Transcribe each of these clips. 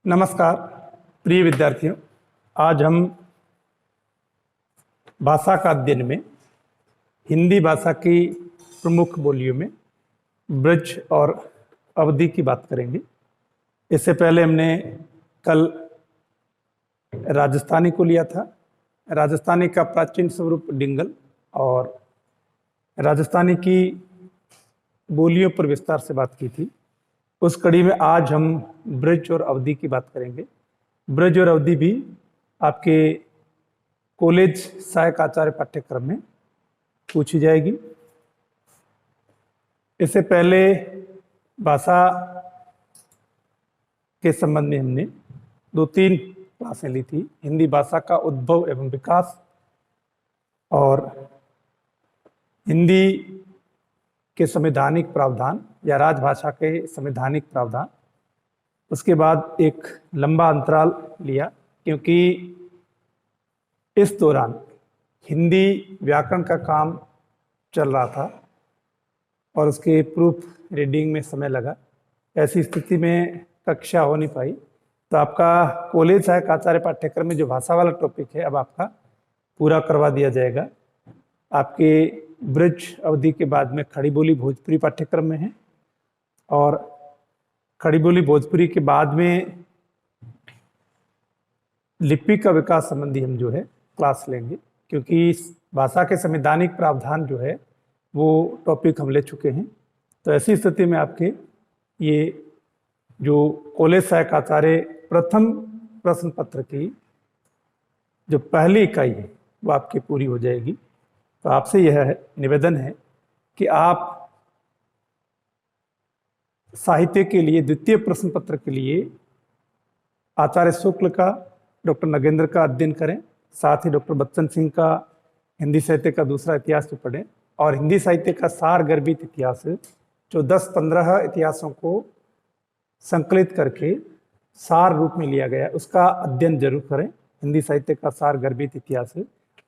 नमस्कार प्रिय विद्यार्थियों। आज हम भाषा का अध्ययन में हिंदी भाषा की प्रमुख बोलियों में ब्रज और अवधी की बात करेंगे। इससे पहले हमने कल राजस्थानी को लिया था। राजस्थानी का प्राचीन स्वरूप डिंगल और राजस्थानी की बोलियों पर विस्तार से बात की थी। उस कड़ी में आज हम ब्रज और अवधी की बात करेंगे। ब्रज और अवधी भी आपके कॉलेज सहायक आचार्य पाठ्यक्रम में पूछी जाएगी। इससे पहले भाषा के संबंध में हमने 2-3 क्लासें ली थी। हिंदी भाषा का उद्भव एवं विकास और हिंदी के संवैधानिक प्रावधान या राजभाषा के संवैधानिक प्रावधान। उसके बाद एक लंबा अंतराल लिया क्योंकि इस दौरान हिंदी व्याकरण का काम चल रहा था और उसके प्रूफ रीडिंग में समय लगा। ऐसी स्थिति में कक्षा हो नहीं पाई, तो आपका कॉलेज सहायक आचार्य पाठ्यक्रम में जो भाषा वाला टॉपिक है अब आपका पूरा करवा दिया जाएगा। आपके ब्रज अवधि के बाद में खड़ी बोली भोजपुरी पाठ्यक्रम में है और खड़ी बोली भोजपुरी के बाद में लिपि का विकास संबंधी हम जो है क्लास लेंगे, क्योंकि भाषा के संवैधानिक प्रावधान जो है वो टॉपिक हम ले चुके हैं। तो ऐसी स्थिति में आपके ये जो कॉलेज सहायक आचार्य प्रथम प्रश्न पत्र की जो पहली इकाई है वो आपकी पूरी हो जाएगी। तो आपसे यह निवेदन है कि आप साहित्य के लिए द्वितीय प्रश्न पत्र के लिए आचार्य शुक्ल का, डॉक्टर नगेंद्र का अध्ययन करें। साथ ही डॉक्टर बच्चन सिंह का हिंदी साहित्य का दूसरा इतिहास भी पढ़ें और हिंदी साहित्य का सार गर्भित इतिहास जो 10-15 इतिहासों को संकलित करके सार रूप में लिया गया उसका अध्ययन जरूर करें। हिंदी साहित्य का सार गर्भित इतिहास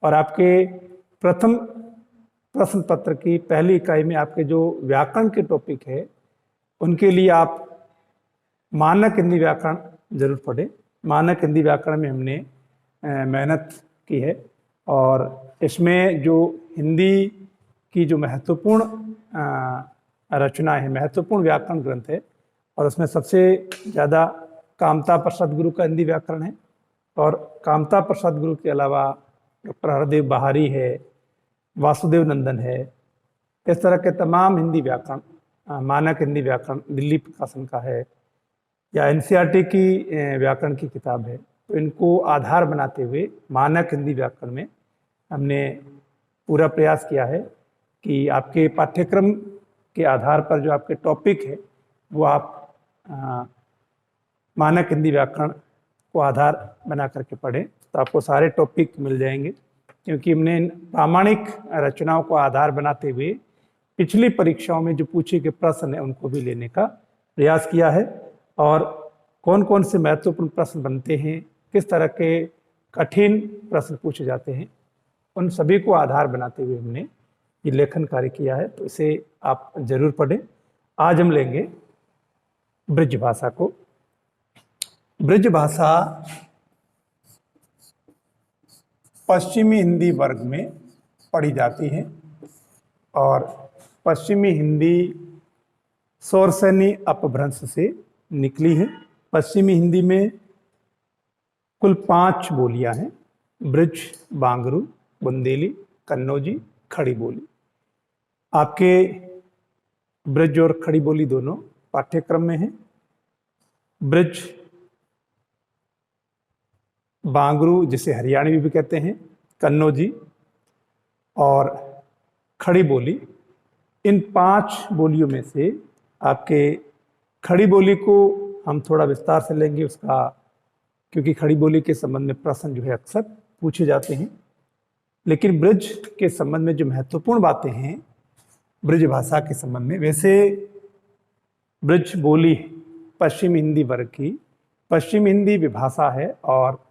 और आपके प्रथम प्रश्न पत्र की पहली इकाई में आपके जो व्याकरण के टॉपिक है उनके लिए आप मानक हिंदी व्याकरण जरूर पढ़ें। मानक हिंदी व्याकरण में हमने मेहनत की है और इसमें जो हिंदी की जो महत्वपूर्ण रचनाएं हैं, महत्वपूर्ण व्याकरण ग्रंथ है और उसमें सबसे ज़्यादा कामता प्रसाद गुरु का हिंदी व्याकरण है और कामता प्रसाद गुरु के अलावा डॉक्टर हरदेव बहारी है, वासुदेव नंदन है। इस तरह के तमाम हिंदी व्याकरण, मानक हिंदी व्याकरण दिल्ली प्रकाशन का है या एनसीईआरटी की व्याकरण की किताब है। तो इनको आधार बनाते हुए मानक हिंदी व्याकरण में हमने पूरा प्रयास किया है कि आपके पाठ्यक्रम के आधार पर जो आपके टॉपिक है वो आप मानक हिंदी व्याकरण को आधार बना करके पढ़ें, तो आपको सारे टॉपिक मिल जाएंगे। क्योंकि हमने प्रामाणिक रचनाओं को आधार बनाते हुए पिछली परीक्षाओं में जो पूछे गए प्रश्न है उनको भी लेने का प्रयास किया है और कौन कौन से महत्वपूर्ण प्रश्न बनते हैं, किस तरह के कठिन प्रश्न पूछे जाते हैं, उन सभी को आधार बनाते हुए हमने ये लेखन कार्य किया है। तो इसे आप जरूर पढ़ें। आज हम लेंगे ब्रज भाषा को। ब्रज भाषा पश्चिमी हिंदी वर्ग में पढ़ी जाती है और पश्चिमी हिंदी शौरसेनी अपभ्रंश से निकली है। पश्चिमी हिंदी में कुल 5 बोलियां हैं: ब्रज, बांगरू, बुंदेली, कन्नौजी, खड़ी बोली। आपके ब्रज और खड़ी बोली दोनों पाठ्यक्रम में हैं। ब्रज बांगरू जिसे हरियाणवी भी कहते हैं, कन्नौजी और खड़ी बोली, इन 5 बोलियों में से आपके खड़ी बोली को हम थोड़ा विस्तार से लेंगे उसका, क्योंकि खड़ी बोली के संबंध में प्रश्न जो है अक्सर पूछे जाते हैं। लेकिन ब्रज के संबंध में जो महत्वपूर्ण बातें हैं ब्रज भाषा के संबंध में, वैसे ब्रज बोली पश्चिम हिंदी वर्ग की पश्चिम हिंदी विभाषा है और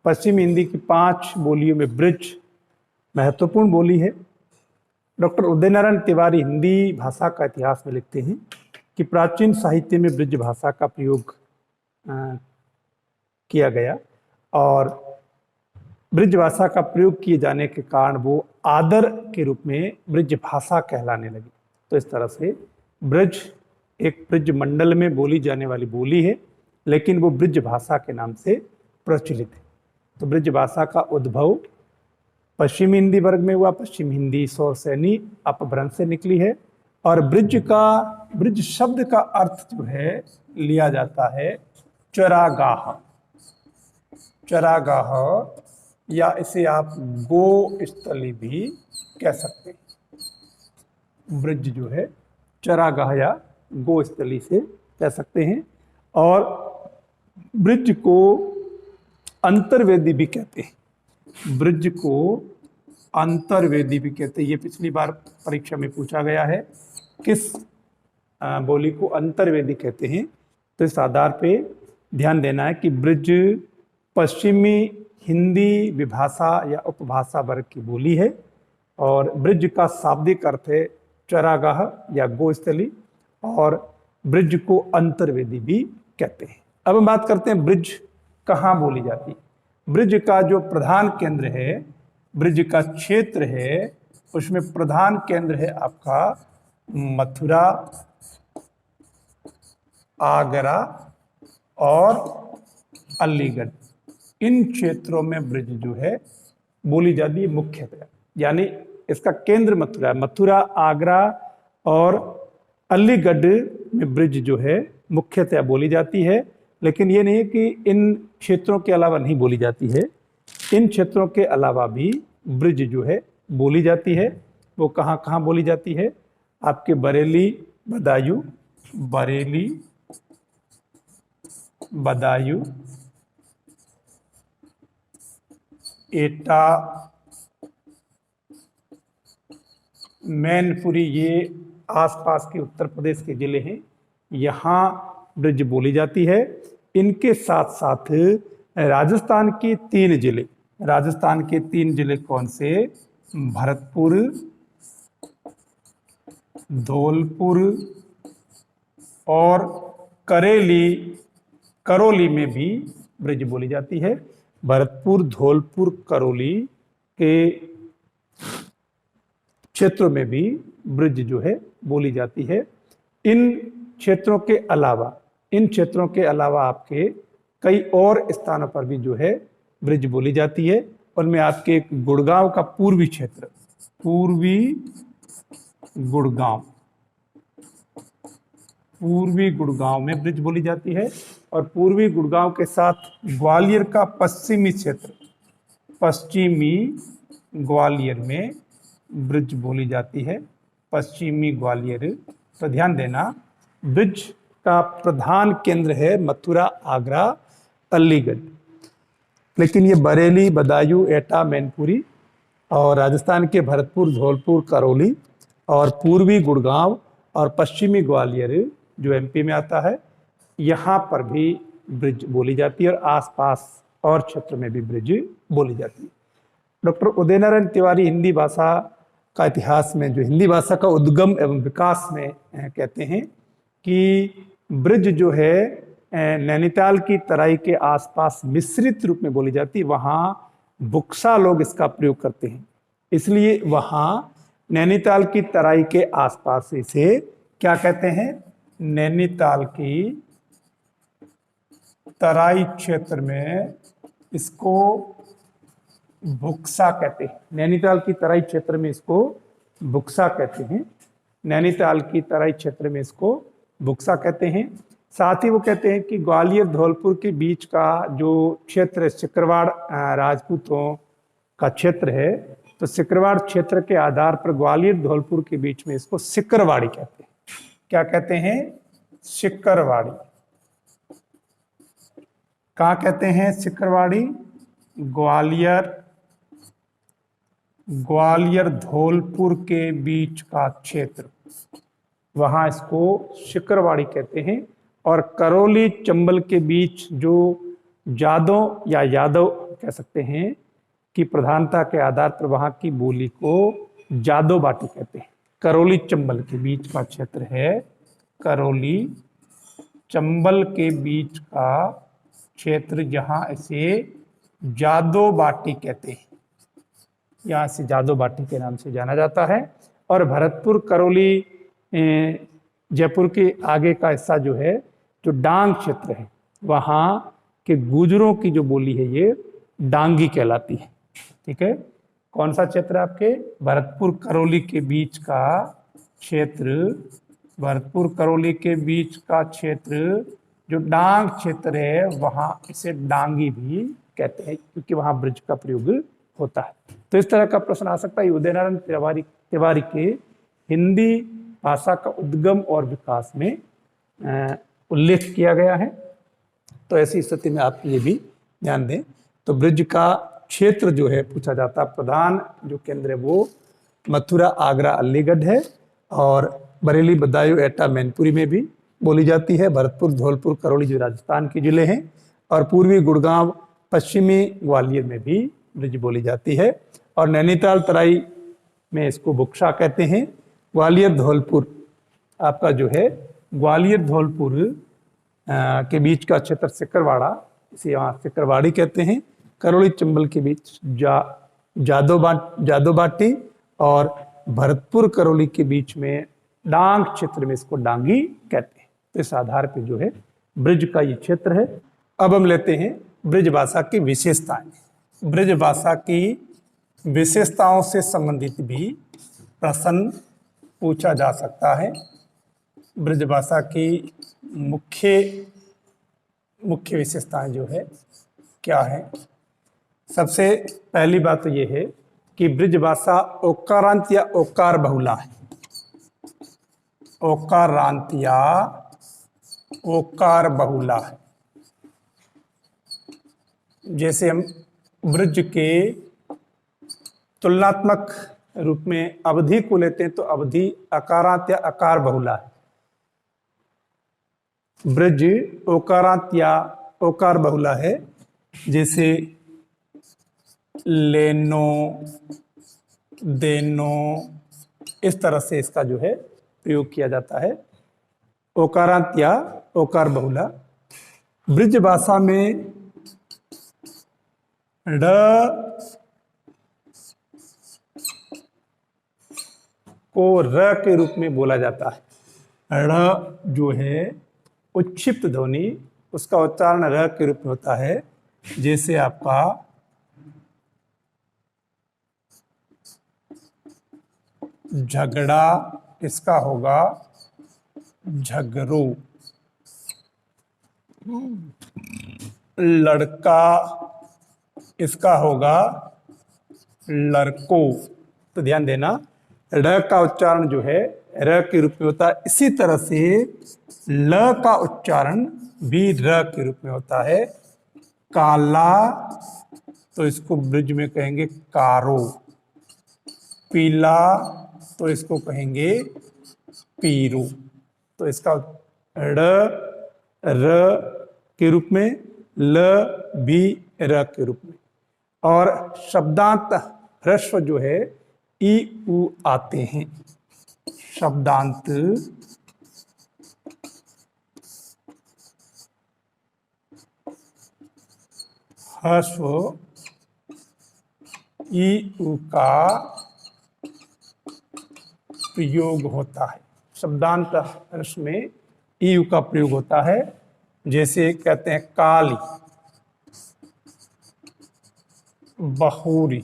पश्चिम हिंदी की 5 बोलियों में ब्रज महत्वपूर्ण बोली है। डॉक्टर उदय नारायण तिवारी हिंदी भाषा का इतिहास में लिखते हैं कि प्राचीन साहित्य में ब्रज भाषा का प्रयोग किया गया और ब्रज भाषा का प्रयोग किए जाने के कारण वो आदर के रूप में ब्रज भाषा कहलाने लगी। तो इस तरह से ब्रज एक ब्रज मंडल में बोली जाने वाली बोली है, लेकिन वो ब्रज भाषा के नाम से प्रचलित है। तो ब्रज भाषा का उद्भव पश्चिम हिंदी वर्ग में हुआ। पश्चिम हिंदी सौरसैनी अपभ्रंश से निकली है और ब्रज शब्द का अर्थ जो है लिया जाता है चरागाह। चरागाह या इसे आप गो स्थली भी कह सकते हैं। ब्रज जो है चरागाह या गो स्थली से कह सकते हैं। और ब्रज को अंतर्वेदी भी कहते हैं। ब्रज को अंतर्वेदी भी कहते हैं। ये पिछली बार परीक्षा में पूछा गया है, किस बोली को अंतर्वेदी कहते हैं। तो इस आधार पे ध्यान देना है कि ब्रज पश्चिमी हिंदी विभाषा या उपभाषा वर्ग की बोली है और ब्रज का शाब्दिक अर्थ है चरागाह या गोस्थली और ब्रज को अंतर्वेदी भी कहते हैं। अब हम बात करते हैं ब्रज कहाँ बोली जाती है। ब्रज का जो प्रधान केंद्र है, ब्रज का क्षेत्र है, उसमें प्रधान केंद्र है आपका मथुरा, आगरा और अलीगढ़। इन क्षेत्रों में ब्रज जो है बोली जाती है मुख्यतः, यानी इसका केंद्र मथुरा है। मथुरा, आगरा और अलीगढ़ में ब्रज जो है मुख्यतः बोली जाती है। लेकिन ये नहीं है कि इन क्षेत्रों के अलावा नहीं बोली जाती है, इन क्षेत्रों के अलावा भी ब्रज जो है बोली जाती है। वो कहाँ कहाँ बोली जाती है? आपके बरेली, बदायूं, बरेली, बदायूं, एटा, मैनपुरी, ये आसपास के उत्तर प्रदेश के जिले हैं, यहाँ ब्रज बोली जाती है। इनके साथ साथ राजस्थान के 3 जिले, राजस्थान के 3 जिले कौन से? भरतपुर, धौलपुर और करौली में भी ब्रज बोली जाती है। भरतपुर, धौलपुर, करौली के क्षेत्रों में भी ब्रज जो है बोली जाती है। इन क्षेत्रों के अलावा आपके कई और स्थानों पर भी जो है ब्रज बोली जाती है। उनमें आपके गुड़गांव का पूर्वी क्षेत्र, पूर्वी गुड़गांव में ब्रज बोली जाती है और पूर्वी गुड़गांव के साथ ग्वालियर का पश्चिमी क्षेत्र, पश्चिमी ग्वालियर में ब्रज बोली जाती है। पश्चिमी ग्वालियर। तो ध्यान देना, ब्रज का प्रधान केंद्र है मथुरा, आगरा, अलीगढ़, लेकिन ये बरेली, बदायूं, एटा, मैनपुरी और राजस्थान के भरतपुर, धौलपुर, करौली और पूर्वी गुड़गांव और पश्चिमी ग्वालियर जो एमपी में आता है, यहाँ पर भी ब्रज बोली जाती है और आसपास और क्षेत्र में भी ब्रज बोली जाती है। डॉक्टर उदय नारायण तिवारी हिंदी भाषा का इतिहास में, जो हिंदी भाषा का उद्गम एवं विकास में कहते हैं कि ब्रज जो है नैनीताल की तराई के आसपास मिश्रित रूप में बोली जाती है। वहाँ बुक्सा लोग इसका प्रयोग करते हैं, इसलिए वहाँ नैनीताल की तराई के आसपास इसे क्या कहते हैं? नैनीताल की तराई क्षेत्र में इसको बुक्सा कहते हैं। नैनीताल की तराई क्षेत्र में इसको बुक्सा कहते हैं। नैनीताल की तराई क्षेत्र में इसको बुक्सा कहते हैं। साथ ही वो कहते हैं कि ग्वालियर धौलपुर के बीच का जो क्षेत्र सिकरवाड़ राजपूतों का क्षेत्र है, तो सिकरवाड़ क्षेत्र के आधार पर ग्वालियर धौलपुर के बीच में इसको सिकरवाड़ी कहते हैं। क्या कहते हैं? सिकरवाड़ी। कहाँ कहते हैं? सिकरवाड़ी। ग्वालियर धौलपुर के बीच का क्षेत्र, वहां इसको सिकरवाड़ी कहते हैं। और करौली चंबल के बीच जो यादव कह सकते हैं कि प्रधानता के आधार पर वहां की बोली को जादव बाटी कहते हैं। करौली चंबल के बीच का क्षेत्र है करौली चंबल के बीच का क्षेत्र, जहां इसे जादो बाटी कहते हैं, यहाँ से जादो बाटी के नाम से जाना जाता है। और भरतपुर करौली जयपुर के आगे का हिस्सा जो है, जो डांग क्षेत्र है, वहाँ के गुजरों की जो बोली है ये डांगी कहलाती है। ठीक है, कौन सा क्षेत्र है आपके? भरतपुर करौली के बीच का क्षेत्र, भरतपुर करौली के बीच का क्षेत्र जो डांग क्षेत्र है, वहाँ इसे डांगी भी कहते हैं, क्योंकि वहाँ ब्रज का प्रयोग होता है। तो इस तरह का प्रश्न आ सकता है। उदयनारायण तिवारी के हिंदी भाषा का उद्गम और विकास में उल्लेख किया गया है। तो ऐसी स्थिति में आप ये भी ध्यान दें। तो ब्रज का क्षेत्र जो है पूछा जाता है, प्रधान जो केंद्र है वो मथुरा, आगरा, अलीगढ़ है, और बरेली, बदायूं, एटा, मैनपुरी में भी बोली जाती है। भरतपुर, धौलपुर, करौली जो राजस्थान के जिले हैं, और पूर्वी गुड़गांव, पश्चिमी ग्वालियर में भी ब्रज बोली जाती है। और नैनीताल, तराई में इसको बुक्शा कहते हैं। ग्वालियर, धौलपुर आपका जो है, ग्वालियर धौलपुर के बीच का क्षेत्र सिकरवाड़ा, इसे यहाँ सिकरवाड़ी कहते हैं। करौली, चंबल के बीच जादो बाटी, और भरतपुर करौली के बीच में डांग क्षेत्र में इसको डांगी कहते हैं। तो इस आधार पे जो है ब्रज का ये क्षेत्र है। अब हम लेते हैं ब्रज भाषा की विशेषताएं। ब्रज भाषा की विशेषताओं से संबंधित भी प्रश्न पूछा जा सकता है। ब्रज भाषा की मुख्य विशेषताएं जो है क्या है? सबसे पहली बात तो ये है कि ब्रज भाषा ओकारांत या ओकार बहुला है। ओकारांत या ओकार बहुला है। जैसे हम ब्रज के तुलनात्मक रूप में अवधि को लेते हैं तो अवधि अकारांत या अकार बहुला है। ब्रज ओकारांत या ओकार बहुला है। जैसे लेनो, देनो, इस तरह से इसका जो है प्रयोग किया जाता है। ओकारांत या ओकार बहुला। ब्रज भाषा में ड को र के रूप में बोला जाता है। ड़ जो है उच्छिप्त ध्वनि, उसका उच्चारण र के रूप में होता है। जैसे आपका झगड़ा, इसका होगा झगड़ो। लड़का, इसका होगा लड़को। तो ध्यान देना, र का उच्चारण जो है र के रूप में होता है। इसी तरह से ल का उच्चारण भी र के रूप में होता है। काला, तो इसको ब्रज में कहेंगे कारो। पीला, तो इसको कहेंगे पीरू। तो इसका र के रूप में, ल भी र के रूप में। और शब्दांत ह्रस्व जो है ई उ आते हैं। शब्दांत ह्रस्व ई उ का प्रयोग होता है। शब्दांत ह्रस्व में ई उ का प्रयोग होता है। जैसे कहते हैं काली, बहुरी,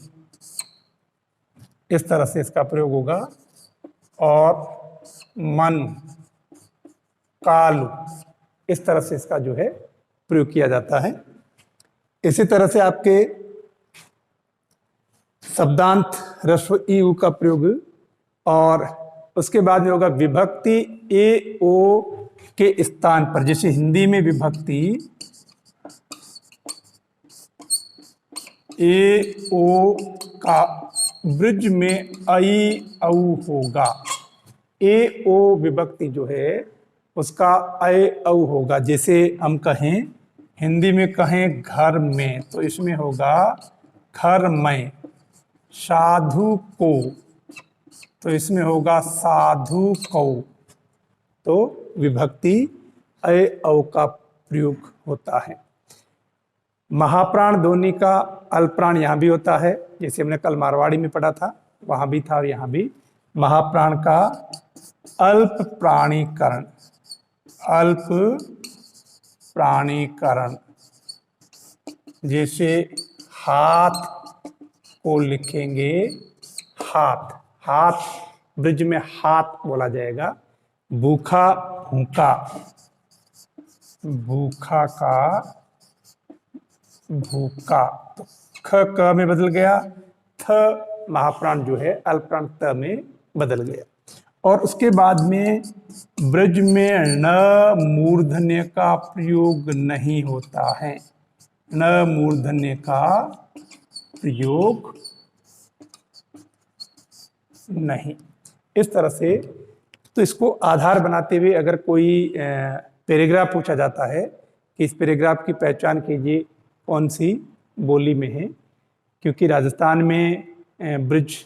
इस तरह से इसका प्रयोग होगा। और मन, कालू, इस तरह से इसका जो है प्रयोग किया जाता है। इसी तरह से आपके शब्दांत ह्रस्व ई उ का प्रयोग, और उसके बाद में होगा विभक्ति ए ओ के स्थान पर। जैसे हिंदी में विभक्ति ए ओ का ब्रज में आई औ होगा। ए ओ विभक्ति जो है उसका ऐ औ होगा। जैसे हम कहें, हिंदी में कहें घर में, तो इसमें होगा घर में। साधु को, तो इसमें होगा साधु को। तो विभक्ति अय औ का प्रयोग होता है। महाप्राण ध्वनि का अल्पप्राण यहाँ भी होता है, जैसे हमने कल मारवाड़ी में पढ़ा था, वहां भी था और यहाँ भी। महाप्राण का अल्प प्राणीकरण, अल्प प्राणीकरण, जैसे हाथ को लिखेंगे हाथ, हाथ ब्रिज में हाथ बोला जाएगा। भूखा भूखा, भूखा का भूखा, तो ख क में बदल गया, थ महाप्राण जो है अल्पप्राण त में बदल गया। और उसके बाद में ब्रज में न मूर्धन्य का प्रयोग नहीं होता है, न मूर्धन्य का प्रयोग नहीं। इस तरह से तो इसको आधार बनाते हुए अगर कोई पैराग्राफ पूछा जाता है कि इस पैराग्राफ की पहचान कीजिए कौन सी बोली में है, क्योंकि राजस्थान में ब्रिज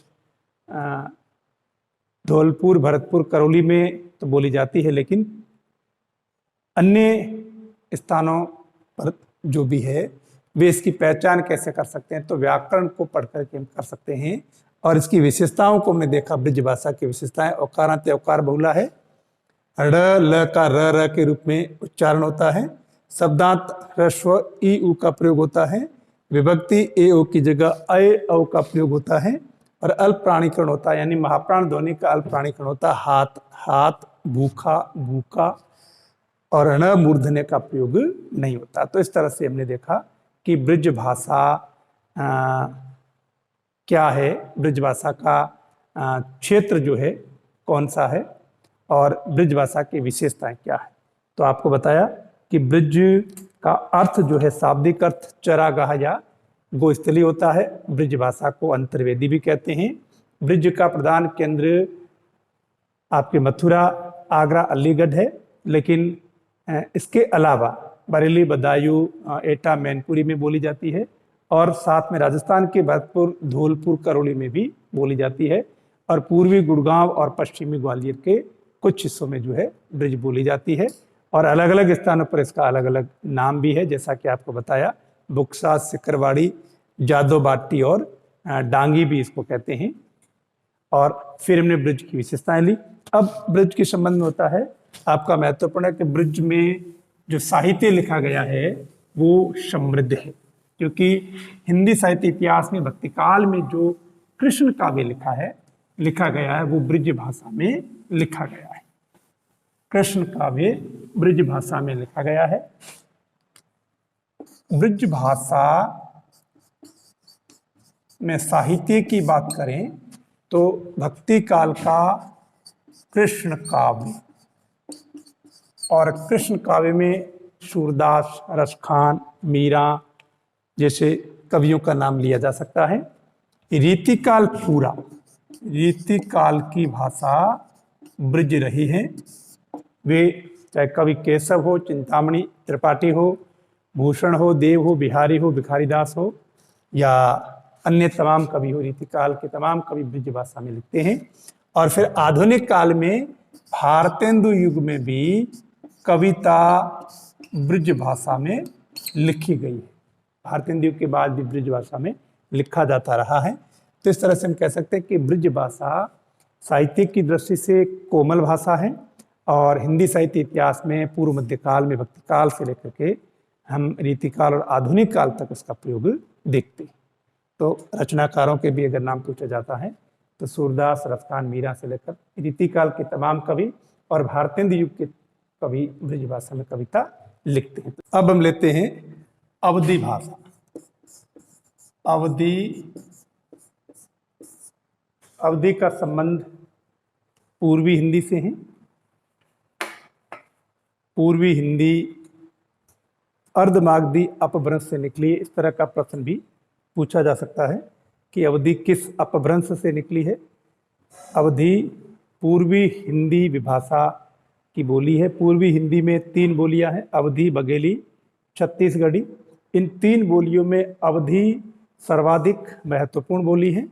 धौलपुर, भरतपुर, करौली में तो बोली जाती है, लेकिन अन्य स्थानों पर जो भी है वे इसकी पहचान कैसे कर सकते हैं, तो व्याकरण को पढ़ करके हम कर सकते हैं। और इसकी विशेषताओं को हमने देखा, ब्रिज भाषा की विशेषताएं, औकारांत औकार बहुला है, ड़ ल का र के रूप में उच्चारण होता है, शब्दांत ह्रस्व ई उ का प्रयोग होता है, विभक्ति ए ओ की जगह अय औ का प्रयोग होता है, और अल्प प्राणीकरण होता है, यानी महाप्राण ध्वनि का अल्प प्राणीकरण होता है, हाथ हाथ, भूखा भूखा, और न मूर्धन्य का प्रयोग नहीं होता। तो इस तरह से हमने देखा कि ब्रिज भाषा क्या है, ब्रिज भाषा का क्षेत्र जो है कौन सा है, और ब्रिज भाषा की विशेषताएं क्या है। तो आपको बताया कि ब्रिज का अर्थ जो है शाब्दिक अर्थ चरागाह या गोस्थली होता है। ब्रिज भाषा को अंतर्वेदी भी कहते हैं। ब्रिज का प्रधान केंद्र आपके मथुरा, आगरा, अलीगढ़ है, लेकिन इसके अलावा बरेली, बदायूं, एटा, मैनपुरी में बोली जाती है, और साथ में राजस्थान के भरतपुर, धौलपुर, करौली में भी बोली जाती है, और पूर्वी गुड़गांव और पश्चिमी ग्वालियर के कुछ हिस्सों में जो है ब्रिज बोली जाती है। और अलग अलग स्थानों पर इसका अलग अलग नाम भी है, जैसा कि आपको बताया, बुक्सा, सिकरवाड़ी, जादो बाटी और डांगी भी इसको कहते हैं। और फिर हमने ब्रिज की विशेषताएं ली। अब ब्रिज के संबंध में होता है आपका महत्वपूर्ण है कि ब्रिज में जो साहित्य लिखा गया है वो समृद्ध है, क्योंकि हिंदी साहित्य इतिहास में भक्ति काल में जो कृष्ण काव्य लिखा गया है वो ब्रिज भाषा में लिखा गया है। कृष्ण काव्य ब्रिज भाषा में लिखा गया है। ब्रिज भाषा में साहित्य की बात करें तो भक्ति काल का कृष्ण काव्य, और कृष्ण काव्य में सूरदास, रसखान, मीरा जैसे कवियों का नाम लिया जा सकता है। रीतिकाल पूरा, रीतिकाल की भाषा ब्रिज रही है। वे चाहे कवि केशव हो, चिंतामणि त्रिपाठी हो, भूषण हो, देव हो, बिहारी हो, भिखारीदास हो, या अन्य तमाम कवि हो, रीतिकाल के तमाम कवि ब्रिज भाषा में लिखते हैं। और फिर आधुनिक काल में भारतेंदु युग में भी कविता ब्रिज भाषा में लिखी गई है। भारतेंदु युग के बाद भी ब्रिज भाषा में लिखा जाता रहा है। तो इस तरह से हम कह सकते हैं कि ब्रिज भाषा साहित्य की दृष्टि से कोमल भाषा है, और हिंदी साहित्य इतिहास में पूर्व मध्यकाल में भक्ति काल से लेकर के हम रीतिकाल और आधुनिक काल तक उसका प्रयोग देखते हैं। तो रचनाकारों के भी अगर नाम पूछा जाता है तो सूरदास, रसखान, मीरा से लेकर रीतिकाल के तमाम कवि और भारतेंदु युग के कवि ब्रिज भाषा में कविता लिखते हैं। तो अब हम लेते हैं अवधी भाषा। अवधी का संबंध पूर्वी हिंदी से है। पूर्वी हिंदी अर्धमागधी अपभ्रंश से निकली है। इस तरह का प्रश्न भी पूछा जा सकता है कि अवधी किस अपभ्रंश से निकली है। अवधी पूर्वी हिंदी विभाषा की बोली है। पूर्वी हिंदी में 3 बोलियां हैं, अवधी, बघेली, छत्तीसगढ़ी। इन 3 बोलियों में अवधी सर्वाधिक महत्वपूर्ण बोली है,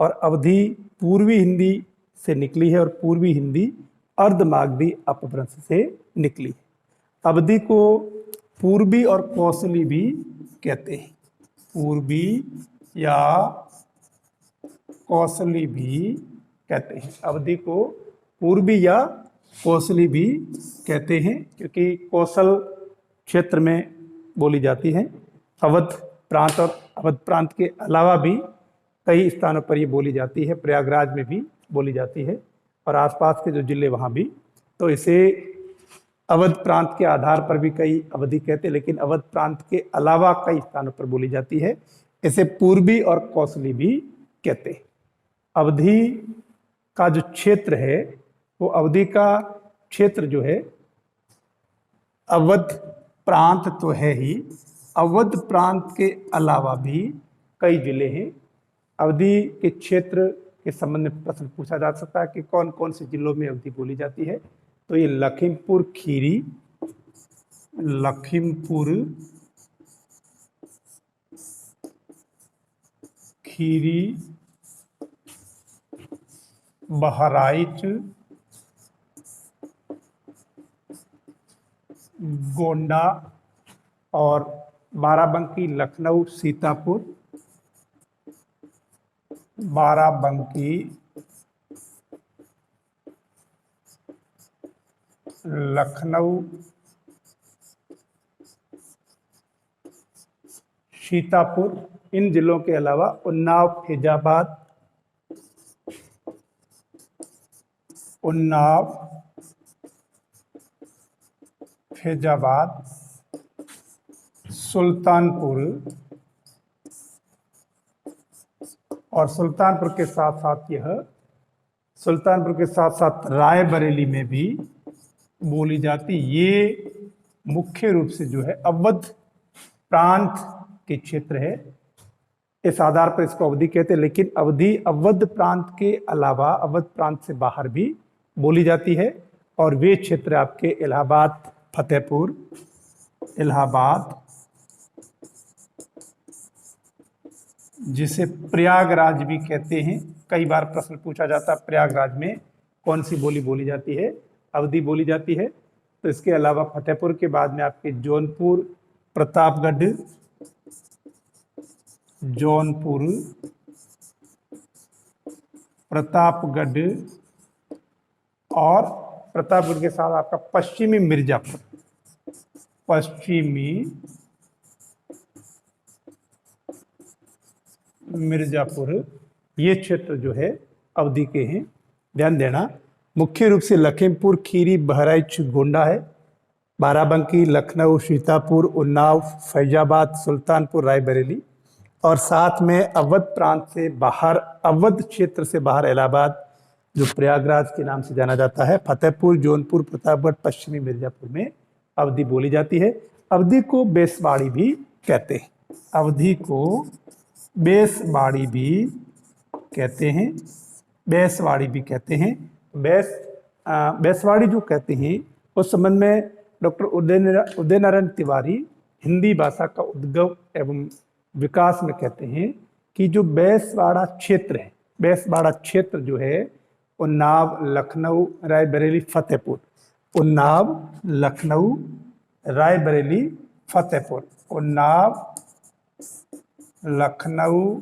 और अवधी पूर्वी हिंदी से निकली है, और पूर्वी हिंदी अर्धमागधी अपभ्रंश से निकली है। अवधि को पूर्वी और कौशली भी कहते हैं। पूर्वी या कौशली भी कहते हैं। अवधि को पूर्वी या कौशली भी कहते हैं, क्योंकि कौशल क्षेत्र में बोली जाती है। अवध प्रांत और अवध प्रांत के अलावा भी कई स्थानों पर ये बोली जाती है। प्रयागराज में भी बोली जाती है और आसपास के जो जिले वहाँ भी। तो इसे अवध प्रांत के आधार पर भी कई अवधि कहते हैं, लेकिन अवध प्रांत के अलावा कई स्थानों पर बोली जाती है। इसे पूर्वी और कौशली भी कहते हैं। अवधि का जो क्षेत्र है, वो अवधि का क्षेत्र जो है, अवध प्रांत तो है ही, अवध प्रांत के अलावा भी कई जिले हैं। अवधि के क्षेत्र के संबंध में प्रश्न पूछा जा सकता है कि कौन कौन से जिलों में अवधि बोली जाती है। तो ये लखीमपुर खीरी, लखीमपुर खीरी, बहराइच, गोंडा और बाराबंकी, लखनऊ, सीतापुर, बाराबंकी, लखनऊ, सीतापुर, इन जिलों के अलावा उन्नाव, फैजाबाद, उन्नाव, फैजाबाद, सुल्तानपुर और सुल्तानपुर के साथ साथ सुल्तानपुर के साथ साथ रायबरेली में भी बोली जाती। ये मुख्य रूप से जो है अवध प्रांत के क्षेत्र है। इस आधार पर इसको अवधि कहते हैं, लेकिन अवधि अवध प्रांत के अलावा अवध प्रांत से बाहर भी बोली जाती है। और वे क्षेत्र आपके इलाहाबाद, फतेहपुर, इलाहाबाद, जिसे प्रयागराज भी कहते हैं। कई बार प्रश्न पूछा जाता है प्रयागराज में कौन सी बोली बोली जाती है, अवधि बोली जाती है। तो इसके अलावा फतेहपुर के बाद में आपके जौनपुर, प्रतापगढ़, जौनपुर, प्रतापगढ़ और प्रतापगढ़ के साथ आपका पश्चिमी मिर्जापुर, पश्चिमी मिर्जापुर, ये क्षेत्र जो है अवधि के हैं। ध्यान देना, मुख्य रूप से लखीमपुर खीरी, बहराइच, गोंडा है। बाराबंकी, लखनऊ, सीतापुर, उन्नाव, फैजाबाद, सुल्तानपुर, रायबरेली और साथ में अवध प्रांत से बाहर, अवध क्षेत्र से बाहर इलाहाबाद, जो प्रयागराज के नाम से जाना जाता है, फतेहपुर, जौनपुर, प्रतापगढ़, पश्चिमी मिर्जापुर में अवधि बोली जाती है। अवधि को बेसवाड़ी भी कहते हैं। अवधि को बेसवाड़ी भी कहते हैं, बेसवाड़ी भी कहते हैं। बेसवाड़ी जो कहते हैं उस संबंध में डॉक्टर उदय नारायण तिवारी हिंदी भाषा का उद्गम एवं विकास में कहते हैं कि जो बेसवाड़ा क्षेत्र है, बेसवाड़ा क्षेत्र जो है उन्नाव, लखनऊ, रायबरेली, फतेहपुर, उन्नाव, लखनऊ, रायबरेली, फतेहपुर, उन्नाव, लखनऊ,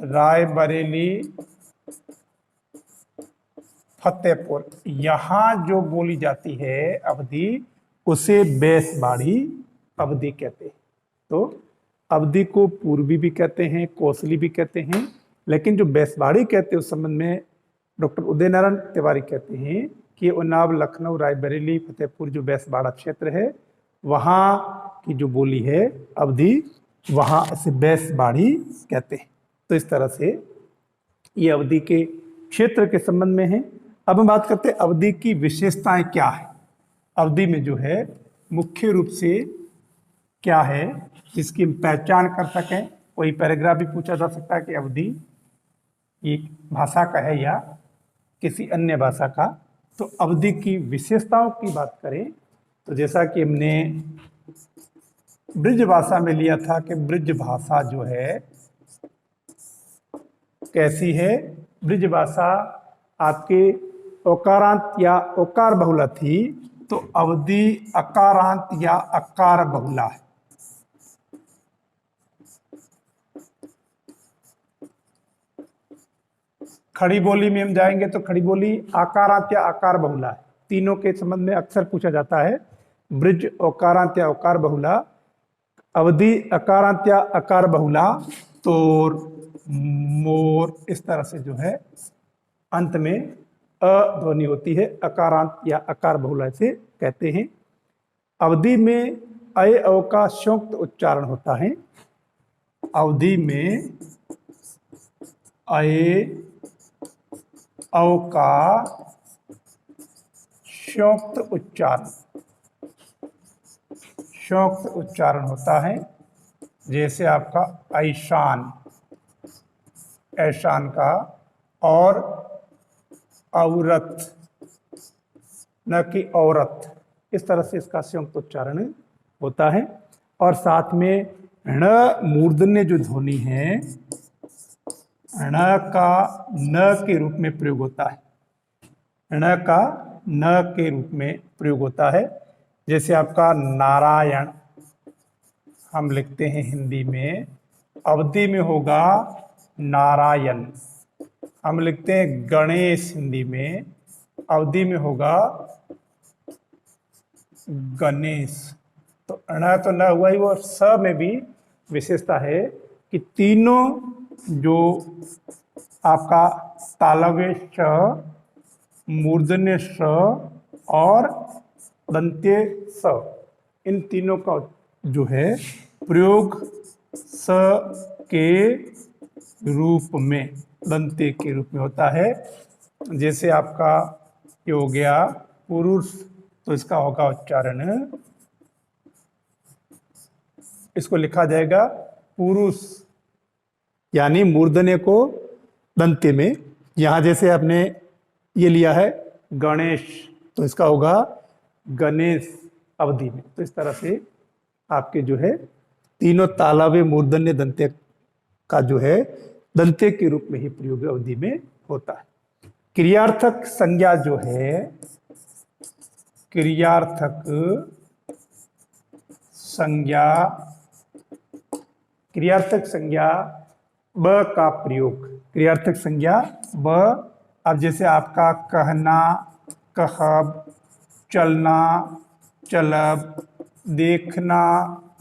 रायबरेली, फतेहपुर, यहाँ जो बोली जाती है अवधि, उसे बेसवाड़ी अवधि कहते हैं। तो अवधि को पूर्वी भी कहते हैं, कौशली भी कहते हैं, लेकिन जो बेसवाड़ी कहते हैं उस संबंध में डॉक्टर उदय नारायण तिवारी कहते हैं कि उन्नाव, लखनऊ, रायबरेली, फतेहपुर जो बेसवाड़ा क्षेत्र है, वहाँ की जो बोली है अवधि, वहाँ इसे बेसवाड़ी कहते हैं। तो इस तरह से ये अवधि के क्षेत्र के संबंध में है। अब हम बात करते हैं अवधि की विशेषताएं क्या है। अवधि में जो है मुख्य रूप से क्या है जिसकी हम पहचान कर सकें। कोई पैराग्राफ भी पूछा जा सकता है कि अवधि एक भाषा का है या किसी अन्य भाषा का। तो अवधि की विशेषताओं की बात करें तो जैसा कि हमने ब्रज भाषा में लिया था कि ब्रज भाषा जो है कैसी है। ब्रज भाषा आपके ओकारांत या ओकार बहुला थी तो अवधि अकारांत या अकार बहुला है। खड़ी बोली में हम जाएंगे तो खड़ी बोली आकारांत या आकार बहुला है। तीनों के संबंध में अक्सर पूछा जाता है। ब्रिज ओकारांत या ओकार बहुला, अवधि अकारांत या अकार बहुला, तोर, मोर, इस तरह से जो है अंत में अ ध्वनि होती है, अकारांत या अकार बहुला से कहते हैं। अवधि में अय अव का संयुक्त उच्चारण होता है। अवधि में अय अव का संयुक्त उच्चारण होता है। जैसे आपका ऐशान, ऐशान का, और औरत, न कि औरत, इस तरह से इसका संयुक्त उच्चारण होता है। और साथ में ण मूर्धन्य जो ध्वनि है, ण का न के रूप में प्रयोग होता है। ण का न के रूप में प्रयोग होता है। जैसे आपका नारायण हम लिखते हैं हिंदी में, अवधि में होगा नारायण। हम लिखते हैं गणेश हिंदी में, अवधि में होगा गणेश। तो ण तो न हुआ ही, वो स में भी विशेषता है कि तीनों जो आपका तालव्य श, मूर्धन्य श और दंत्य स, इन तीनों का जो है प्रयोग स के रूप में, दंत्य के रूप में होता है। जैसे आपका ये हो गया पुरुष, तो इसका होगा उच्चारण, इसको लिखा जाएगा पुरुष, यानी मूर्धन्य को दंत्य में। यहां जैसे आपने ये लिया है गणेश, तो इसका होगा गणेश अवधि में। तो इस तरह से आपके जो है तीनों तालव्य मूर्धन्य दंत्य का जो है दंत्य के रूप में ही प्रयोग अवधि में होता है। क्रियार्थक संज्ञा जो है, क्रियार्थक संज्ञा ब का प्रयोग, क्रियार्थक संज्ञा ब। अब जैसे आपका कहना, कहब, चलना, चलब, देखना,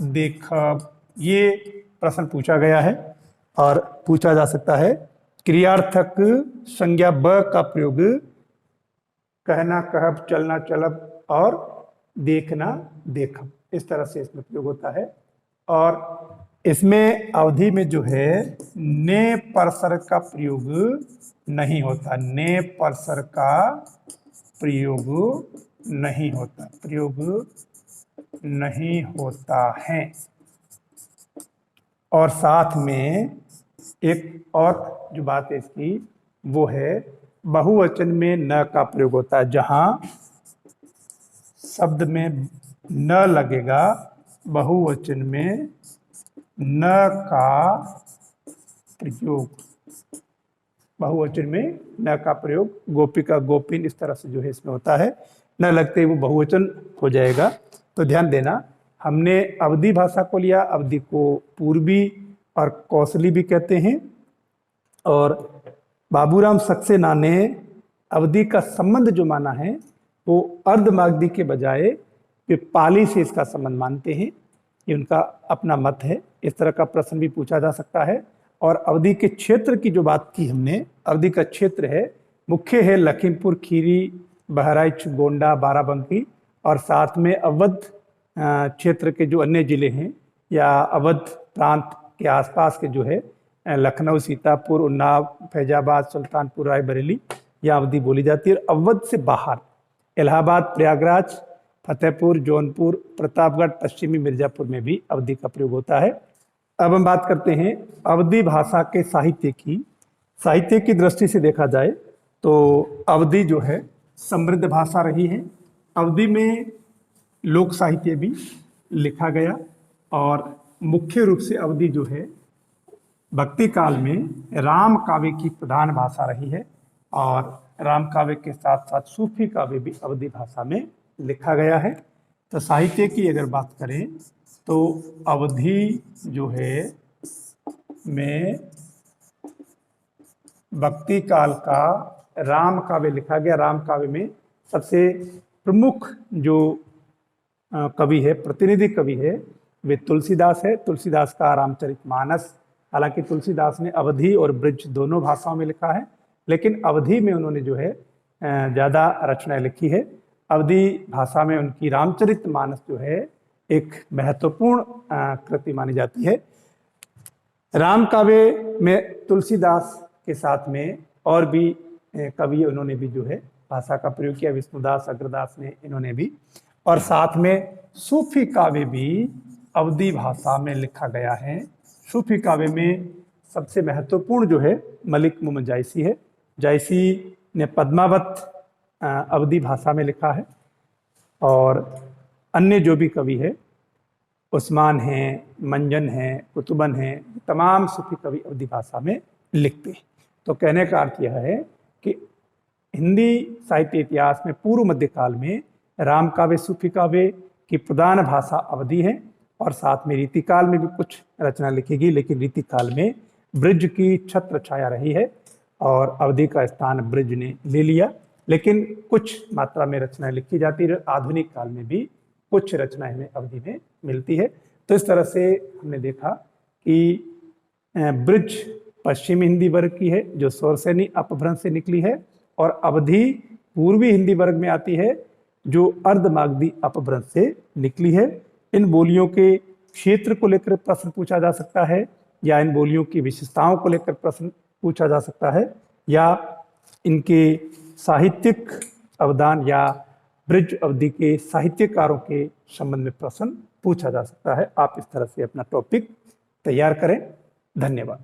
देखब, ये प्रश्न पूछा गया है और पूछा जा सकता है। क्रियार्थक संज्ञा ब का प्रयोग कहना, कहब, चलना, चलब और देखना, देखब, इस तरह से इसमें प्रयोग होता है। और इसमें अवधि में जो है ने परसर का प्रयोग नहीं होता, ने परसर का प्रयोग नहीं होता, प्रयोग नहीं होता है। और साथ में एक और जो बात है इसकी, वो है बहुवचन में न का प्रयोग होता है। जहां शब्द में न लगेगा, बहुवचन में न का प्रयोग, बहुवचन में न का प्रयोग, गोपिका, गोपिन, इस तरह से जो है इसमें होता है। न लगते ही वो बहुवचन हो जाएगा। तो ध्यान देना, हमने अवधि भाषा को लिया। अवधि को पूर्वी और कौशली भी कहते हैं। और बाबूराम सक्सेना ने अवधि का संबंध जो माना है वो अर्धमागधी के बजाय वे पाली से इसका संबंध मानते हैं। ये उनका अपना मत है। इस तरह का प्रश्न भी पूछा जा सकता है। और अवधि के क्षेत्र की जो बात की हमने, अवधि का क्षेत्र है, मुख्य है लखीमपुर खीरी, बहराइच, गोंडा, बाराबंकी, और साथ में अवध क्षेत्र के जो अन्य जिले हैं या अवध प्रांत के आसपास के जो है लखनऊ, सीतापुर, उन्नाव, फैजाबाद, सुल्तानपुर, रायबरेली, यहाँ अवधि बोली जाती है। अवध से बाहर इलाहाबाद, प्रयागराज, फतेहपुर, जौनपुर, प्रतापगढ़, पश्चिमी मिर्जापुर में भी अवधि का प्रयोग होता है। अब हम बात करते हैं अवधि भाषा के साहित्य की। साहित्य की दृष्टि से देखा जाए तो अवधि जो है समृद्ध भाषा रही है। अवधि में लोक साहित्य भी लिखा गया और मुख्य रूप से अवधि जो है भक्ति काल में राम काव्य की प्रधान भाषा रही है। और राम काव्य के साथ साथ सूफी काव्य भी अवधी भाषा में लिखा गया है। तो साहित्य की अगर बात करें तो अवधी जो है में भक्ति काल का राम काव्य लिखा गया। राम काव्य में सबसे प्रमुख जो कवि है, प्रतिनिधि कवि है, वे तुलसीदास है। तुलसीदास का रामचरितमानस, हालांकि तुलसीदास ने अवधी और ब्रज दोनों भाषाओं में लिखा है, लेकिन अवधी में उन्होंने जो है ज़्यादा रचनाएं लिखी है। अवधी भाषा में उनकी रामचरितमानस जो है एक महत्वपूर्ण कृति मानी जाती है। राम काव्य में तुलसीदास के साथ में और भी कवि उन्होंने भी जो है भाषा का प्रयोग किया, विष्णुदास, अग्रदास ने, इन्होंने भी। और साथ में सूफी काव्य भी अवधी भाषा में लिखा गया है। सूफी काव्य में सबसे महत्वपूर्ण जो है मलिक मोहम्मद जायसी है। जायसी ने पद्मावत अवधी भाषा में लिखा है, और अन्य जो भी कवि है, उस्मान हैं, मंजन हैं, कुतुबन हैं, तमाम सूफी कवि अवधी भाषा में लिखते हैं। तो कहने का अर्थ यह है कि हिंदी साहित्य इतिहास में पूर्व मध्यकाल में राम काव्य, सूफी काव्य की प्रधान भाषा अवधी है, और साथ में रीतिकाल में भी कुछ रचना लिखी गई, लेकिन रीतिकाल में ब्रज की छत्र छाया रही है और अवधी का स्थान ब्रज ने ले लिया। लेकिन कुछ मात्रा में रचनाएं लिखी जाती है। आधुनिक काल में भी कुछ रचनाएं हमें अवधी में मिलती है। तो इस तरह से हमने देखा कि ब्रज पश्चिमी हिंदी वर्ग की है जो स्वरसेनी अपभ्रंश से निकली है, और अवधी पूर्वी हिंदी वर्ग में आती है जो अर्धमागधी अपभ्रंश से निकली है। इन बोलियों के क्षेत्र को लेकर प्रश्न पूछा जा सकता है, या इन बोलियों की विशेषताओं को लेकर प्रश्न पूछा जा सकता है, या इनके साहित्यिक अवदान या ब्रज अवधि के साहित्यकारों के संबंध में प्रश्न पूछा जा सकता है। आप इस तरह से अपना टॉपिक तैयार करें। धन्यवाद।